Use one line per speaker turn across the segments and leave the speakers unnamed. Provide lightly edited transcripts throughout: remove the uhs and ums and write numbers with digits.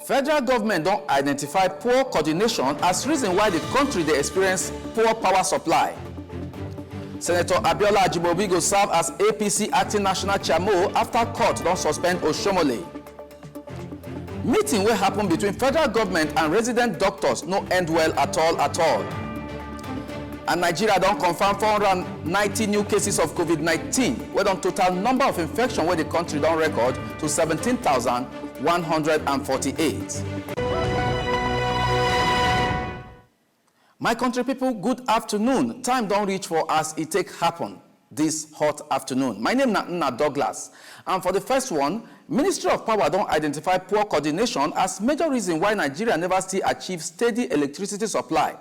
Federal government don't identify poor coordination as reason why the country they experience poor power supply. Senator Abiola Ajimobi go serve as APC acting national chairman after court don't suspend Oshomole. Meeting will happen between federal government and resident doctors no end well at all. And Nigeria don't confirm 490 new cases of COVID-19, where the total number of infection where the country don't record to 17,148. My country people, good afternoon. Time don't reach for us, it take happen this hot afternoon. My name is Nna Douglas. And for the first one, Ministry of Power don't identify poor coordination as major reason why Nigeria never still achieve steady electricity supply.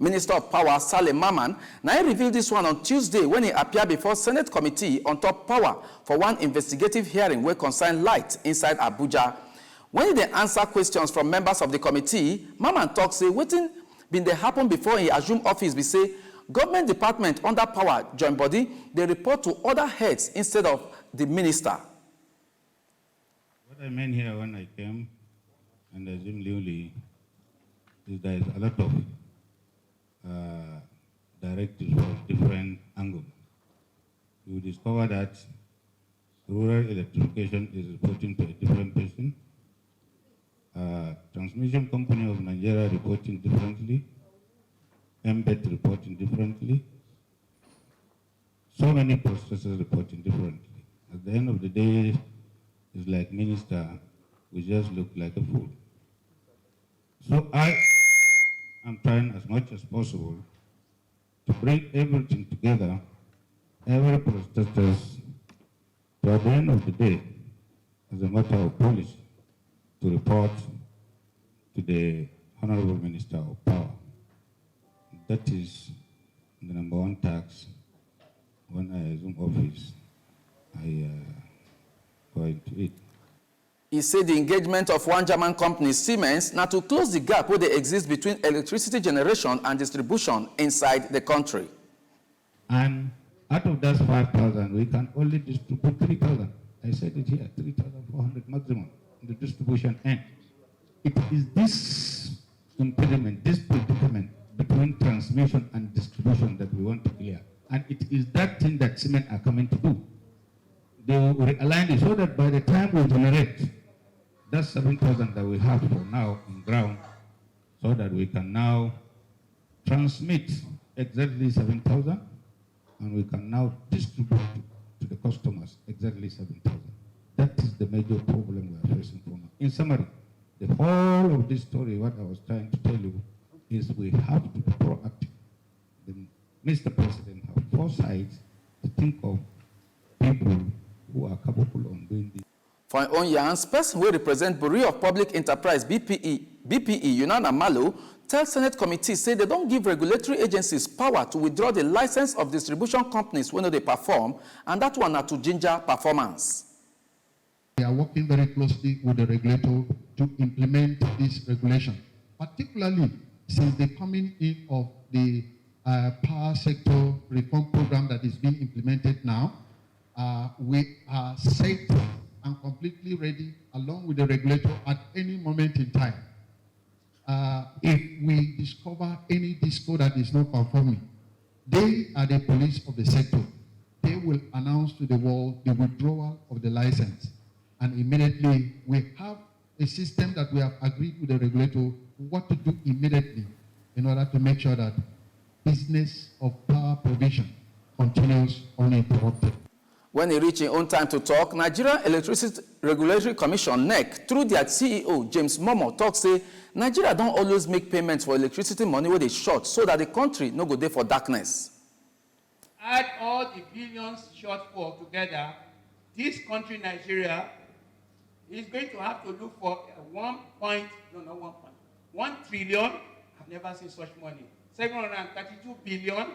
Minister of Power, Saleh Maman, now revealed this one on Tuesday when he appeared before Senate Committee on Top Power for one investigative hearing where concerned light inside Abuja. When they answer questions from members of the committee, Maman talks say wetin been they happen before he assumed office. We say government department under power join body, they report to other heads instead of the minister.
What I meant here when I came and assumed newly is there is a lot of directives for different angles. You discover that rural electrification is reporting to a different person. Transmission Company of Nigeria reporting differently. MBET reporting differently. So many processes reporting differently. At the end of the day, it's like minister, we just look like a fool. So I am trying as much as possible to bring everything together, every processes, to at the end of the day, as a matter of policy, to report to the Honorable Minister of Power. That is the number one task when I assume office, I go into it.
He said the engagement of one German company, Siemens, now to close the gap where they exist between electricity generation and distribution inside the country.
And out of that 5,000, we can only distribute 3,000. I said it here, 3,400 maximum in the distribution end. It is this impediment, this predicament between transmission and distribution that we want to clear. And it is that thing that Siemens are coming to do. They will realign it so that by the time we generate that 7,000 that we have for now on ground, so that we can now transmit exactly 7,000, and we can now distribute to the customers exactly 7,000. That is the major problem we are facing for now. In summary, the whole of this story, what I was trying to tell you, is we have to be proactive. Mr. President have foresight to think of people who are capable of doing this.
For our own yarns, person who represent Bureau of Public Enterprise, BPE, Yunana Malo, tell Senate committee say they don't give regulatory agencies power to withdraw the license of distribution companies when they perform, and that one are to ginger performance.
We are working very closely with the regulator to implement this regulation, particularly since the coming in of the power sector reform program that is being implemented now. We are set and completely ready, along with the regulator, at any moment in time. If we discover any disco that is not conforming, they are the police of the sector. They will announce to the world the withdrawal of the license. And immediately, we have a system that we have agreed with the regulator what to do immediately in order to make sure that business of power provision continues uninterrupted.
When he reached his own time to talk, Nigerian Electricity Regulatory Commission, NEC, through their CEO, James Momo, talks say Nigeria don't always make payments for electricity money where they short so that the country no go there for darkness.
Add all the billions shortfall together, this country, Nigeria, is going to have to look for 1 trillion, I've never seen such money, 732 billion,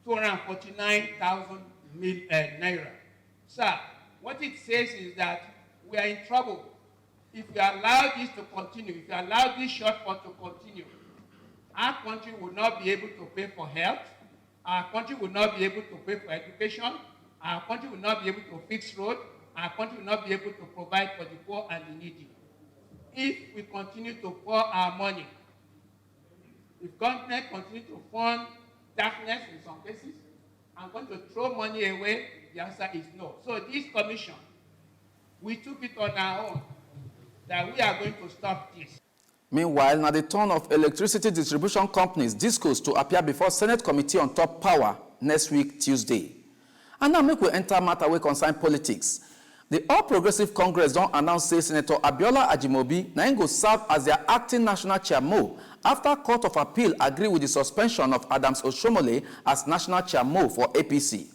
249,000 naira. Sir, what it says is that we are in trouble. If we allow this to continue, if we allow this shortfall to continue, our country will not be able to pay for health, our country will not be able to pay for education, our country will not be able to fix roads, our country will not be able to provide for the poor and the needy. if we continue to pour our money. If government continue to fund darkness in some cases and going to throw money away, the answer is no. So this commission, we took it on our own that we are going to stop this.
Meanwhile, now the turn of electricity distribution companies, DISCOs, to appear before Senate Committee on Top Power next week, Tuesday. And now make we enter matter wey concern politics. The All Progressive Congress don't announce say Senator Abiola Ajimobi now go serve as their acting national chairmo after Court of Appeal agree with the suspension of Adams Oshomole as national chairmo for APC.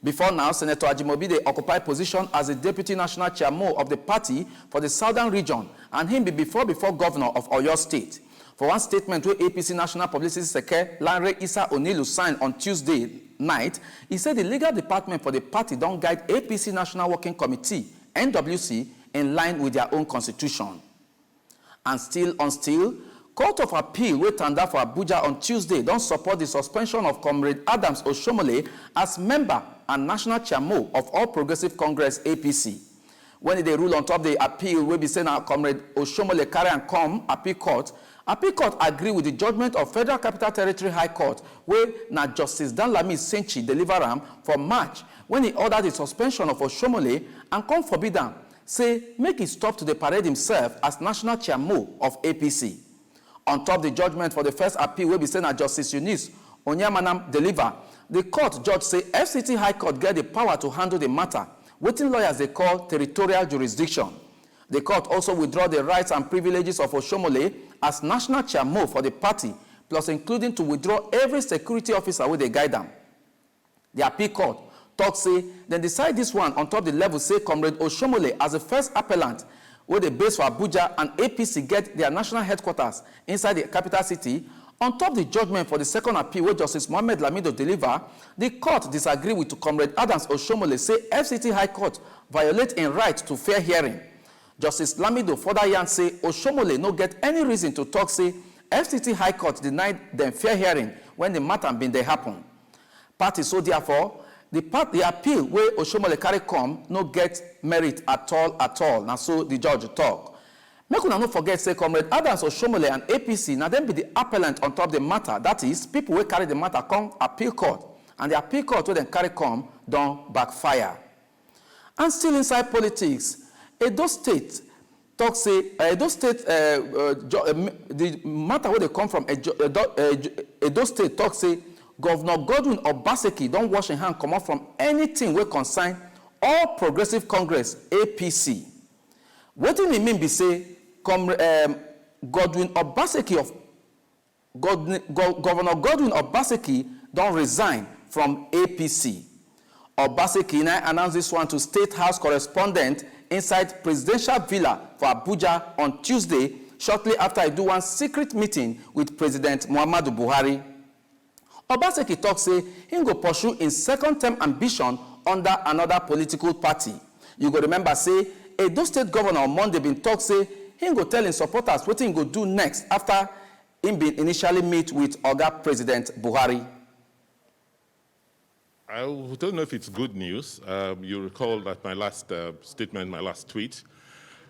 Before now, Senator Ajimobi they occupy position as the deputy national chairmo of the party for the southern region, and him be before governor of Oyo State. For one statement where APC National Publicity Secretary Lanre Issa Onilu signed on Tuesday night, he said the legal department for the party don't guide APC National Working Committee, NWC, in line with their own constitution. And still on still, Court of Appeal wey tanda for Abuja on Tuesday don't support the suspension of Comrade Adams Oshomole as member and national chairmo of All Progressive Congress APC. When they rule on top the appeal, we be saying now Comrade Oshomole carry and come Appeal Court agree with the judgment of Federal Capital Territory High Court where na Justice Danlami Senchi deliver am for March when he ordered the suspension of Oshomole and come forbid am, say make he stop to the parade himself as national chairmo of APC. On top the judgment for the first appeal wey be saying na Justice Eunice Onyamanam deliver, the court judge say FCT High Court get the power to handle the matter, wetin lawyers they call territorial jurisdiction. The court also withdraw the rights and privileges of Oshomole as national chairmo for the party, plus including to withdraw every security officer with they guide them. The appeal court talk say, then decide this one on top the level say Comrade Oshomole as the first appellant where the base for Abuja and APC get their national headquarters inside the capital city. On top the judgment for the second appeal where Justice Mohammed Lamido deliver, the court disagree with Comrade Adams Oshomole say FCT High Court violate in right to fair hearing. Justice Lamido further yarn say Oshomole no get any reason to talk say FCT High Court denied them fair hearing when the matter been they happen. Party so therefore, the appeal where Oshomole carry come no get merit at all. Now so the judge talk. Make una no forget say Comrade Adams Oshomole and APC now then be the appellant on top the matter. That is, people will carry the matter come appeal court, and the appeal court will then carry come don't backfire. And still inside politics, Edo State talk say Edo State the matter where they come from Edo State talk say Governor Godwin Obaseki don't wash his hand come out from anything we concern All Progressive Congress APC. What do you mean be say Godwin Obaseki of Governor Godwin Obaseki don't resign from APC. Obaseki now announced this one to State House correspondent inside Presidential Villa for Abuja on Tuesday, shortly after he do one secret meeting with President Muhammadu Buhari. Obaseki talk say he go pursue in second-term ambition under another political party. You go remember say Edo State Governor on Monday been talk say he go tell his supporters what he go do next after he been initially meet with Oga President Buhari.
I don't know if it's good news. You recall that my last statement, my last tweet,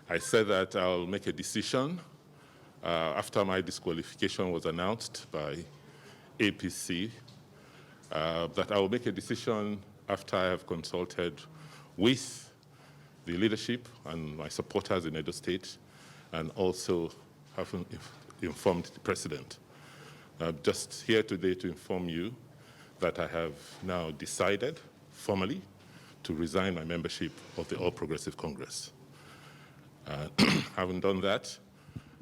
I said that I'll make a decision after my disqualification was announced by APC, that I will make a decision after I have consulted with the leadership and my supporters in Edo State, and also have informed the president. I'm just here today to inform you that I have now decided formally to resign my membership of the All Progressive Congress. Having done that,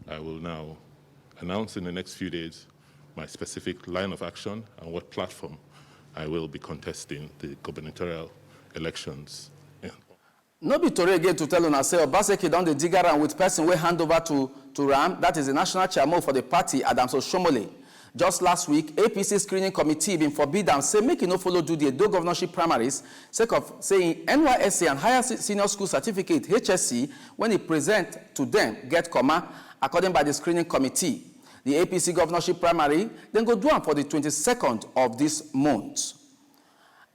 I will now announce in the next few days my specific line of action and what platform I will be contesting the gubernatorial elections in.
No be tori again to tell una say Obaseki don dey dig around with person wey hand over to Ram, that is the national chairman for the party, Adams Oshomole. Just last week, APC screening committee been forbid and say make e no follow do the Edo governorship primaries sake of saying NYSC and higher senior school certificate HSC when e present to them get comma according by the screening committee. The APC governorship primary then go do am for the 22nd of this month.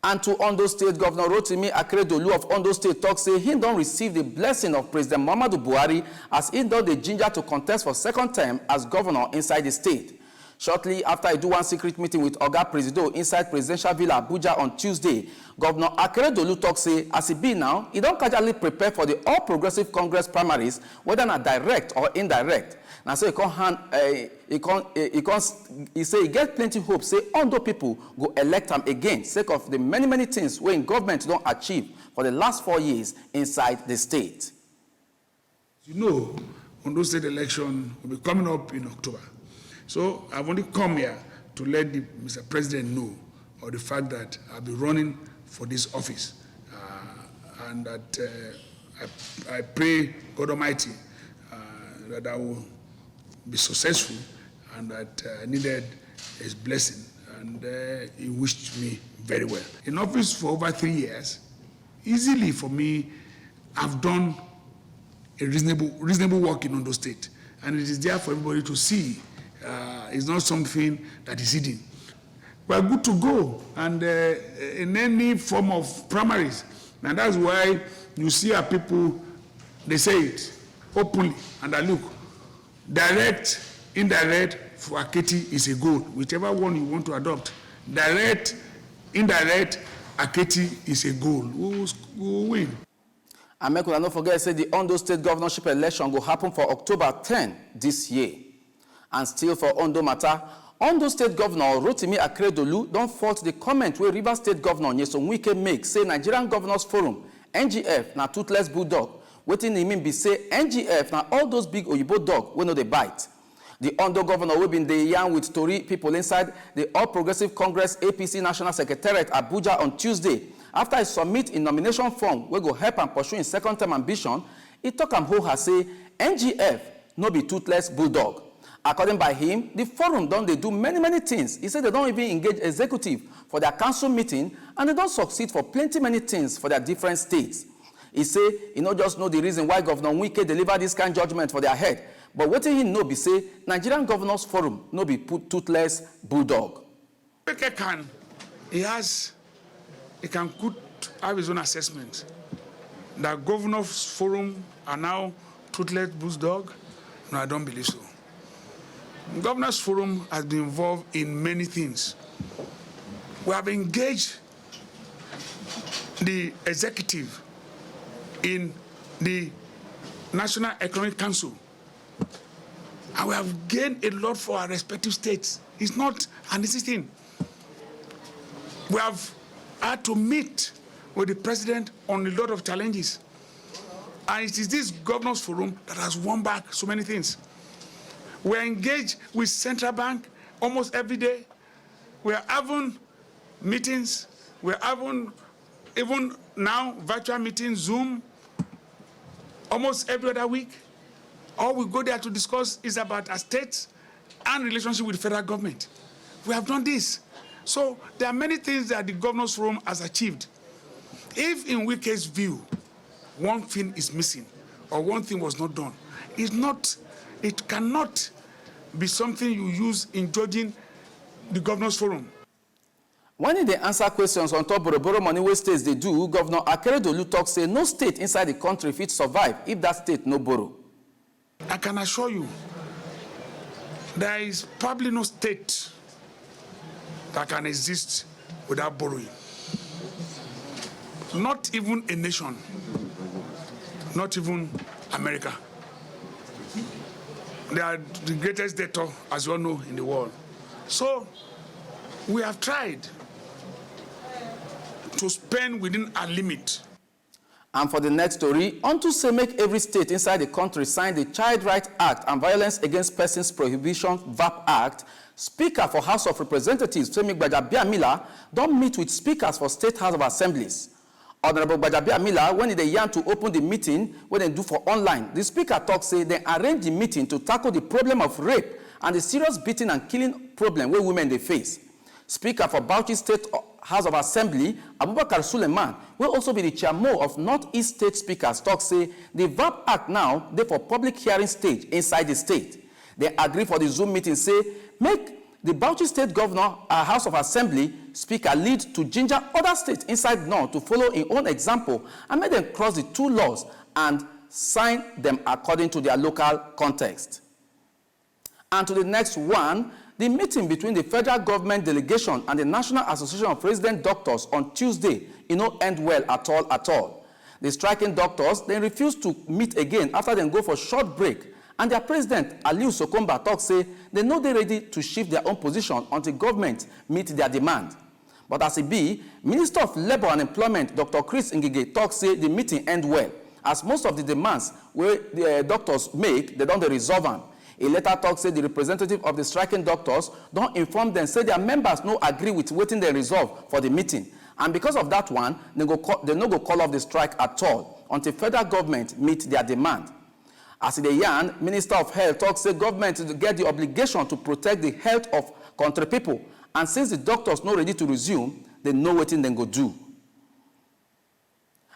And to Ondo State, Governor Rotimi Akeredolu of Ondo State talk say he don't receive the blessing of President Muhammadu Buhari as he don the ginger to contest for second term as governor inside the state. Shortly after I do one secret meeting with Oga Presido inside Presidential Villa Abuja on Tuesday, Governor Akeredolu talk say as he be now, he don't casually prepare for the All Progressive Congress primaries, whether not direct or indirect. Now so he say he get plenty hope say Ondo people go elect him again sake of the many things wey government don't achieve for the last 4 years inside the state.
You know, Ondo State election will be coming up in October. So I've only come here to let Mr. President know of the fact that I'll be running for this office, and that I pray God Almighty that I will be successful, and that I needed His blessing, and He wished me very well. In office for over 3 years, easily for me, I've done a reasonable work in Ondo State, and it is there for everybody to see. It's not something that is hidden. We're good to go, and in any form of primaries, and that's why you see our people, they say it openly, and I look, direct, indirect for Aketi is a goal, whichever one you want to adopt. Direct, indirect, Aketi is a goal. Who will win?
And make una no forget say the Ondo State governorship election will happen for October 10 this year. And still for Ondo matter, Ondo State Governor Rotimi Akeredolu don't fault the comment where Rivers State Governor Nyesom Wike make say Nigerian Governors Forum, NGF, na toothless bulldog. Wetin e mean be say NGF na all those big oyibo dog wey no dey bite. The Ondo governor wey been dey yarn with Tory people inside the All Progressive Congress APC National Secretariat Abuja on Tuesday after he submit a nomination form wey go help am pursue his second term ambition. He talk am ho-ha say NGF no be toothless bulldog. According by him, the forum don dey do many things. He said they don't even engage executive for their council meeting, and they don't succeed for many things for their different states. He say he not just know the reason why Governor Wike deliver this kind of judgment for their head, but what he know be say Nigerian Governors Forum no be toothless bulldog.
Wike he can have his own assessment that Governors Forum are now toothless bulldog. No, I don't believe so. Governors Forum has been involved in many things. We have engaged the executive in the National Economic Council, and we have gained a lot for our respective states. It's not an easy thing. We have had to meet with the president on a lot of challenges, and it is this Governors Forum that has won back so many things. We are engaged with Central Bank almost every day. We are having meetings. We are having, even now, virtual meetings, Zoom, almost every other week. All we go there to discuss is about our state and relationship with the federal government. We have done this. So there are many things that the Governors Forum has achieved. If in Wike's view, one thing is missing or one thing was not done, it cannot be something you use in judging the Governors Forum.
When they answer questions on top borrow money wey states they do, Governor Akeredolu talk say no state inside the country fit survive if that state no borrow.
I can assure you, there is probably no state that can exist without borrowing. Not even a nation, not even America. They are the greatest debtor, as you all know, in the world. So we have tried to spend within our limit.
And for the next story, unto say make every state inside the country sign the Child Rights Act and Violence Against Persons Prohibition (VAP) Act, Speaker for House of Representatives Femi Gbajabiamila don't meet with speakers for State House of Assemblies. Honorable Gbajabiamila, when they yarn to open the meeting, when they do for online, the speaker talks say they arrange the meeting to tackle the problem of rape and the serious beating and killing problem where women they face. Speaker for Bauchi State House of Assembly, Abubakar Suleiman, will also be the chairman of Northeast State Speakers, talk say the VAP Act now, they for public hearing stage inside the state. They agree for the Zoom meeting, say, make the Bauchi State Governor, House of Assembly Speaker, lead to ginger other states inside North to follow in own example and make them cross the two laws and sign them according to their local context. And to the next one, the meeting between the federal government delegation and the National Association of Resident Doctors on Tuesday, end well at all. The striking doctors then refused to meet again after they go for short break. And their president, Aliu Sokomba, talk say they know they're ready to shift their own position until government meet their demand. But as it be, Minister of Labour and Employment, Dr. Chris Ngige, talk say the meeting end well, as most of the demands where the doctors make, they don't resolve them. A letter talk say the representative of the striking doctors don't inform them, say their members no agree with waiting they resolve for the meeting. And because of that one, they no go call off the strike at all until federal government meet their demand. As in the yarn, Minister of Health talks say government to get the obligation to protect the health of country people. And since the doctors not ready to resume, they know what they go do.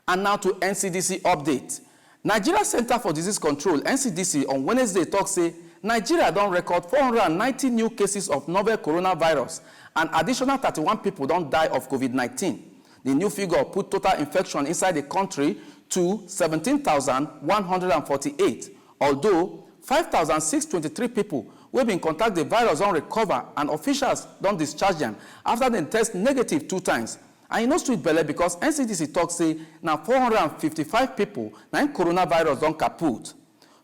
And now to NCDC update. Nigeria Center for Disease Control, NCDC, on Wednesday talks say Nigeria don't record 490 new cases of novel coronavirus and additional 31 people don't die of COVID-19. The new figure put total infection inside the country to 17,148, although 5,623 people who have been contact the virus don't recover and officials don't discharge them after they test negative 2 times. And no street belly because NCDC talk say now 455 people now coronavirus don't kaput.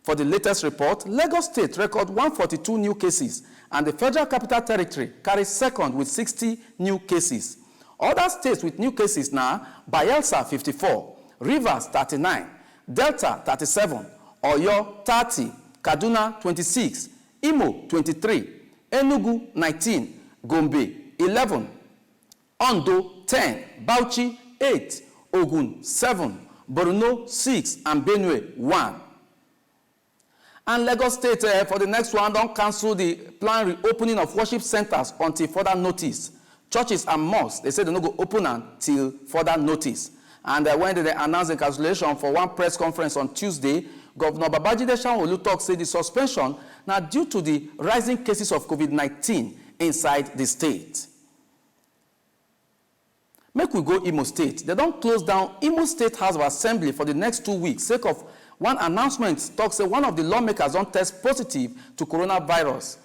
For the latest report, Lagos State record 142 new cases and the Federal Capital Territory carries second with 60 new cases. Other states with new cases now, Bayelsa 54, Rivers 39, Delta 37, Oyo 30, Kaduna 26, Imo 23, Enugu 19, Gombe 11, Ondo 10, Bauchi 8, Ogun 7, Borno 6, and Benue 1. And Lagos State, for the next one, don't cancel the planned reopening of worship centers until further notice. Churches and mosques, they say they don't go open until further notice. And when they announced the cancellation for one press conference on Tuesday, Governor Babajide Sanwo-Olu talk say the suspension now due to the rising cases of COVID-19 inside the state. Make we go Imo State. They don't close down Imo State House of Assembly for the next 2 weeks, sake of one announcement talks say one of the lawmakers don't test positive to coronavirus.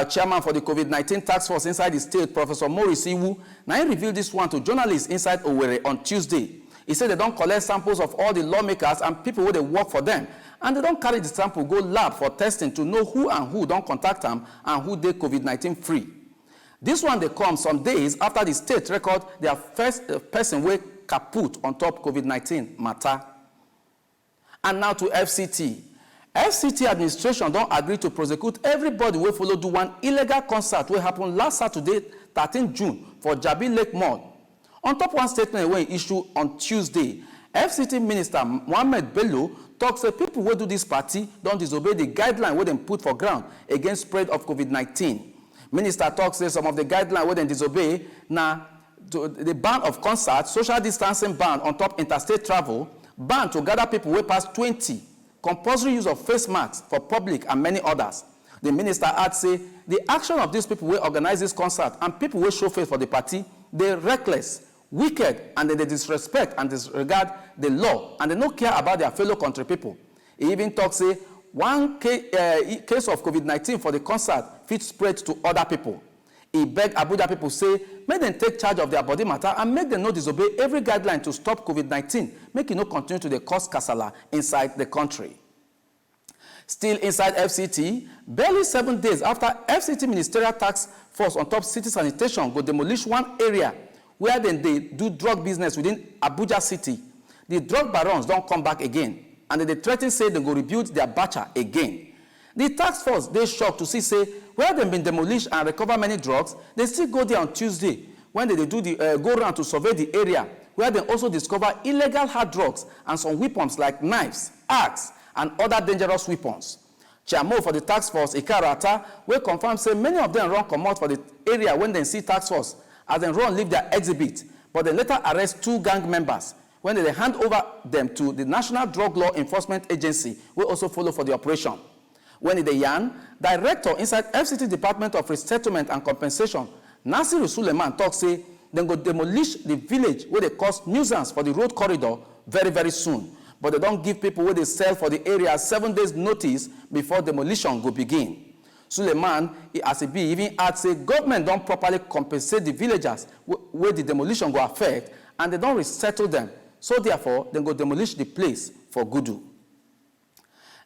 Chairman for the COVID-19 task force inside the state, Professor Maurice Iwu, now he revealed this one to journalists inside Owerri on Tuesday. He said they don't collect samples of all the lawmakers and people who they work for them, and they don't carry the sample go lab for testing to know who and who don't contact them and who they COVID-19 free. This one they come some days after the state record their first person who kaput on top COVID-19 matter. And now to FCT. FCT administration don't agree to prosecute everybody who follow do one illegal concert wey happen last Saturday, 13 June for Jabi Lake Mall. On top one statement wey issued on Tuesday, FCT Minister Mohammed Bello talks say people who do this party don't disobey the guideline where they put for ground against spread of COVID-19. Minister talks say some of the guidelines where they disobey now the ban of concerts, social distancing ban on top interstate travel, ban to gather people way past 20, compulsory use of face masks for public and many others. The minister adds say the action of these people will organize this concert and people will show face for the party, they're reckless, wicked, and they disrespect and disregard the law, and they don't care about their fellow country people. He even talks say one case of COVID-19 for the concert fit spread to other people. He begged Abuja people say, make them take charge of their body matter and make them not disobey every guideline to stop COVID-19, make it not continue to the cause kasala inside the country. Still inside FCT, barely 7 days after FCT Ministerial Task Force on top city sanitation go demolish one area where then they do drug business within Abuja city, the drug barons don't come back again, and they threaten say they go rebuild their bacha again. The task force, they shocked to see say where they've been demolished and recover many drugs, they still go there on Tuesday when they do the go around to survey the area where they also discover illegal hard drugs and some weapons like knives, axe, and other dangerous weapons. Chairman for the task force, Ikarata, will confirm say many of them run come out for the area when they see task force as they run leave their exhibit, but they later arrest 2 gang members when they hand over them to the National Drug Law Enforcement Agency, will also follow for the operation. When in the yarn, director inside FCT Department of Resettlement and Compensation, Nasiru Suleiman talk say dem go demolish the village where they cause nuisance for the road corridor very, very soon. But they don't give people where they sell for the area 7 days notice before demolition go begin. Suleiman, as it be, even add say government don't properly compensate the villagers where the demolition go affect, and they don't resettle them. So therefore, they go demolish the place for Gudu.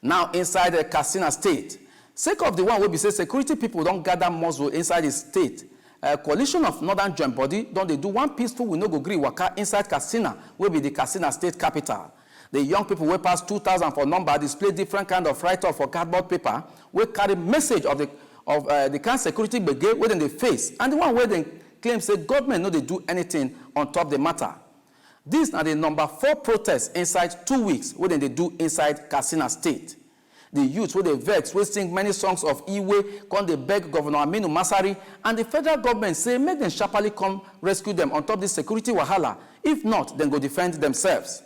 Now inside the Katsina state, sake of the one where we say security people don't gather muscle inside the state, a coalition of northern joint body don't they do one peaceful we no go gree waka inside Katsina, will be the Katsina state capital. The young people wey pass 2,000 for number display different kind of write-off for cardboard paper wey carry message of the kind of security gbege wey dem dey face, and the one where they claim say government no dey do anything on top the matter. This na the number 4 protest inside 2 weeks wey dem dey do inside Katsina state. The youth wey dey vex wey sing many songs of Iwe come dey beg Governor Aminu Masari and the federal government say make dem sharply come rescue them on top this security wahala. If not, dem go defend themselves.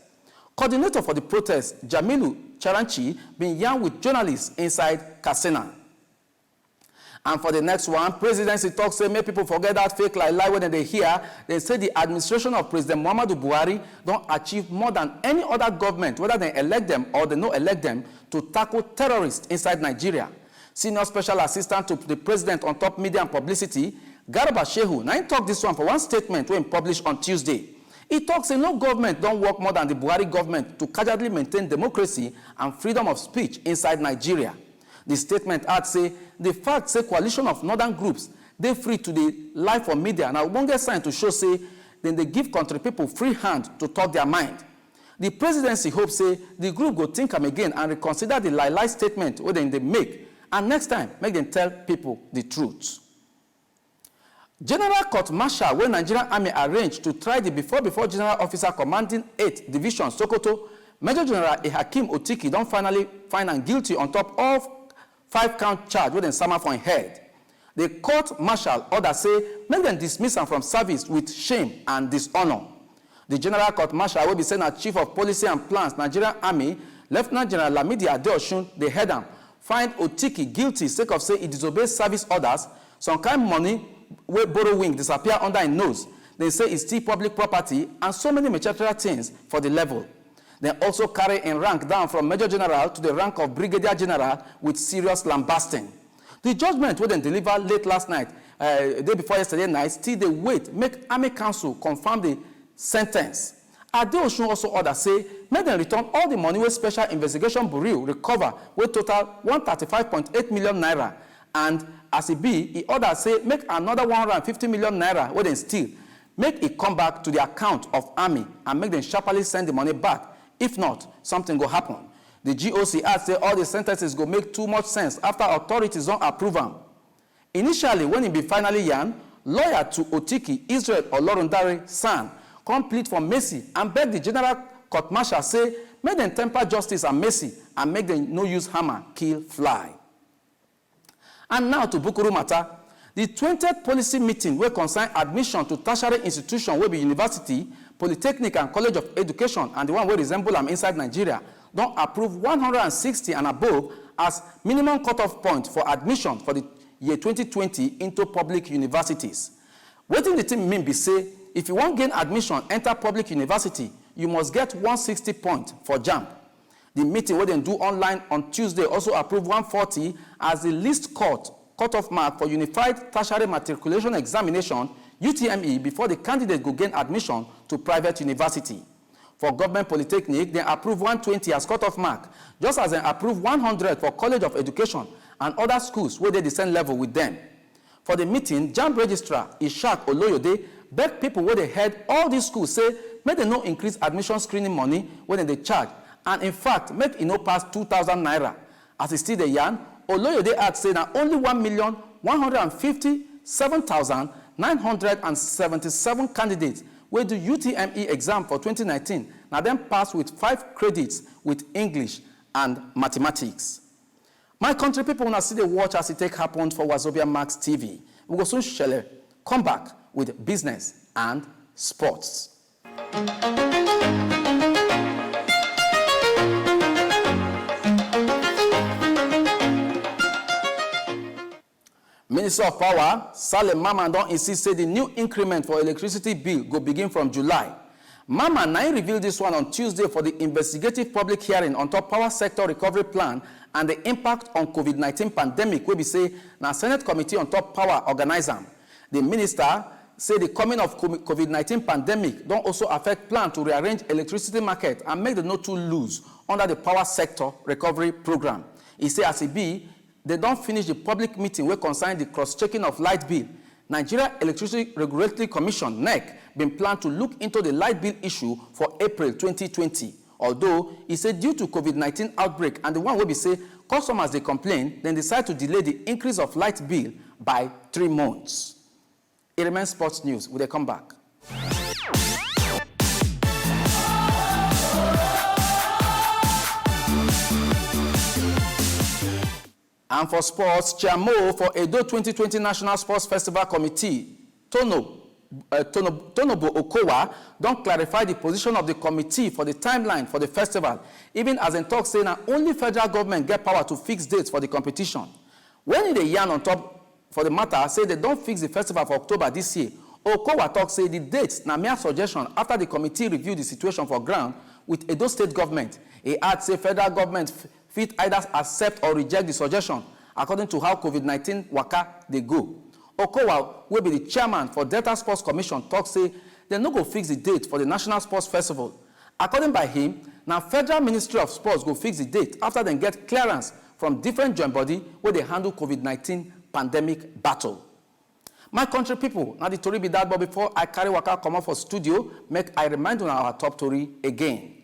Coordinator for the protest, Jamilu Charanchi, been yarn with journalists inside Katsina. And for the next one, presidency talk say make people forget that fake lie when they hear. They say the administration of President Muhammadu Buhari don't achieve more than any other government, whether they elect them or they no elect them, to tackle terrorists inside Nigeria. Senior Special Assistant to the President on top media and publicity, Garba Shehu, now he talk this one for one statement when published on Tuesday. He talks say no government don't work more than the Buhari government to casually maintain democracy and freedom of speech inside Nigeria. The statement adds say the fact say coalition of northern groups they free to the live for media now won't get sign to show say then they give country people free hand to talk their mind. The presidency hopes say the group go think am again and reconsider the lie statement where they make, and next time make them tell people the truth. General Court Martial wey Nigerian Army arranged to try the before General Officer Commanding 8th Division Sokoto, Major General Hakeem Otiki don't finally find am guilty on top of 5-count charge with dem sama for him head. The court martial order say make them dismiss him from service with shame and dishonor. The General Court Martial will be sent as Chief of Policy and Plans, Nigerian Army, Lieutenant General Lamidi Adeosun, the head am, find Otiki guilty sake of say he disobeyed service orders, some kind money wey borrowing disappear under his nose. They say it's still public property and so many material things for the level. They also carry in rank down from Major General to the rank of Brigadier General with serious lambasting. The judgment wey dem deliver late last night, day before yesterday night, still dey wait make Army Council confirm the sentence. Adeosun also order say make dem return all the money wey Special Investigation Bureau recover wey total 135.8 million naira, and as it be, he order say make another 150 million naira wey dem steal, make it come back to the account of Army and make them sharply send the money back. If not, something will happen. The GOC adds say all the sentences go make too much sense after authorities don't approve them. Initially, when it be finally yarn, lawyer to Otiki, Israel Olorundare San, complete for mercy and beg the General Court Martial say make them temper justice and mercy and make them no use hammer, kill fly. And now to Bukuru matter. The 20th policy meeting will concern admission to tertiary institution will be university, polytechnic and college of education, and the one will resemble them inside Nigeria, don't approve 160 and above as minimum cutoff point for admission for the year 2020 into public universities. What the team mean be say, if you want gain admission, enter public university, you must get 160 points for JAMB. The meeting where they do online on Tuesday also approved 140 as the least cutoff mark for Unified Tertiary Matriculation Examination, UTME, before the candidate go gain admission to private university. For government polytechnic, they approve 120 as cutoff mark, just as they approve 100 for College of Education and other schools where they the same level with them. For the meeting, JAMB Registrar Ishak Oloyode begged people where they head all these schools say make them no increase admission screening money when they charge, and in fact make it no pass 2,000 naira. As it still the yarn, Oloyode add say na only 1,157,977 candidates wey do UTME exam for 2019 na dem pass with 5 credits with English and mathematics. My country people una see dey watch as it take happen for Wazobia Max TV. We go soon come back with business and sports. Minister of Power, Saleh Maman, don insist say the new increment for electricity bill go begin from July. Maman na revealed this one on Tuesday for the investigative public hearing on top power sector recovery plan and the impact on COVID-19 pandemic, wey be say na Senate committee on top power organize am. The minister say the coming of COVID-19 pandemic don also affect plan to rearrange electricity market and make the no too loose under the power sector recovery program. He say as e be, they don't finish the public meeting wey concern the cross-checking of light bill. Nigeria Electricity Regulatory Commission, NEC, been planned to look into the light bill issue for April 2020. Although, he said due to COVID-19 outbreak and the one where we say customers they complain, then decide to delay the increase of light bill by 3 months. It remains sports news. Will they come back? And for sports, Chairmo for Edo 2020 National Sports Festival Committee, Tonobo Okowa, don't clarify the position of the committee for the timeline for the festival, even as in talk saying that only federal government get power to fix dates for the competition. When they yarn on top for the matter, say they don't fix the festival for October this year, Okowa talk say the dates na mere suggestion after the committee reviewed the situation for ground with Edo State government. He adds say federal government fit either accept or reject the suggestion according to how COVID-19 waka they go. Okowa, will be the chairman for Delta Sports Commission, talk say they no go fix the date for the National Sports Festival. According by him, now Federal Ministry of Sports go fix the date after they get clearance from different joint body where they handle COVID-19 pandemic battle. My country people, now the story be that, but before I carry waka come out for studio, make I remind you our top story again.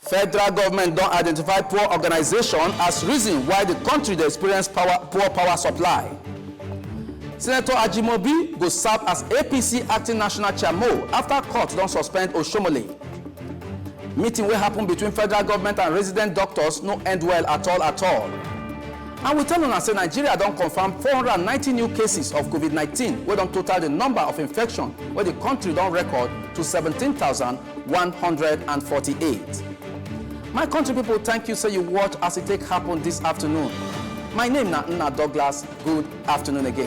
Federal government don't identify poor organization as reason why the country they experience poor power supply. Senator Ajimobi go serve as APC acting national chairmo after court don't suspend Oshomole. Meeting will happen between federal government and resident doctors no end well at all. And we tell us say Nigeria don't confirm 490 new cases of COVID-19, where don't total the number of infection where the country don't record to 17,148. My country people, thank you so you watch as it take happen this afternoon. My name is Nna Douglas. Good afternoon again.